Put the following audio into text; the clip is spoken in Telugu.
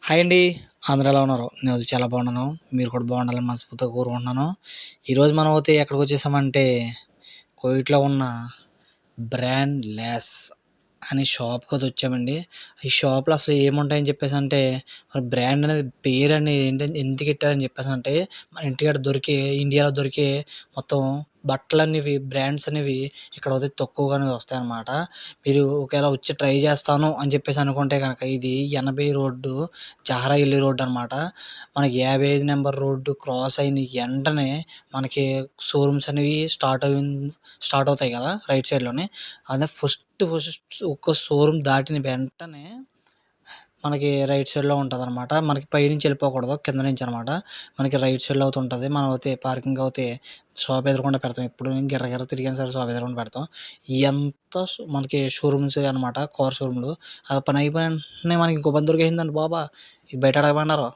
హాయ్ అండి. అందరూ ఎలా ఉన్నారు? నేనైతే చాలా బాగున్నాను. మీరు కూడా బాగుండాలని మనస్ఫూర్తిగా కోరుకుంటున్నాను. ఈరోజు మనమైతే ఎక్కడికొచ్చేసామంటే, కోవిడ్‌లో ఉన్న బ్రాండ్ లెస్ అనే షాప్‌కైతే వచ్చామండి. ఈ షాప్‌లో అసలు ఏముంటాయని చెప్పేసంటే, మరి బ్రాండ్ అనేది పేరనేది ఎందుకెట్టారని చెప్పేసంటే, మన ఇంటికాడ దొరికే ఇండియాలో దొరికే మొత్తం బట్టలనేవి బ్రాండ్స్ అనేవి ఇక్కడైతే తక్కువగానే వస్తాయన్నమాట. మీరు ఒకేళ వచ్చి ట్రై చేస్తాను అని చెప్పేసి అనుకుంటే గనక ఇది 80 రోడ్డు జహరా ఎల్లే రోడ్డనమాట. మనకి 55 నంబర్ రోడ్డు క్రాస్ అయిన ఎంటనే మనకి షోరూమ్స్ అనేవి స్టార్ట్ అవుతాయి కదా! రైట్ సైడ్‌లోనే. అదే ఫస్ట్ ఒక షోరూమ్ దాటిన వెంటనే మనకి రైట్ సైడ్‌లో ఉంటదనమాట. మనకి పైనుంచి వెళ్ళిపోకూడదు. కింద నుంచనమాట. మనకి రైట్ సైడ్‌లో అయితే ఉంటది. మనమైతే పార్కింగ్ అయితే షాప్ ఎదురుగుండా పెడతాం. ఎప్పుడు గిర్ర గిర్ర తిరిగినా సరే షాప్ ఎదురుగుండా పెడతాం. ఎంత మనకి షోరూమ్స్ అనమాట. కార్ షోరూమ్‌లు. ఆ పని అయిపోయిన వెంటనే మనకి ఇంకో పని దొరికేసిందండి బాబా! ఇది బయట అడగమన్నారు.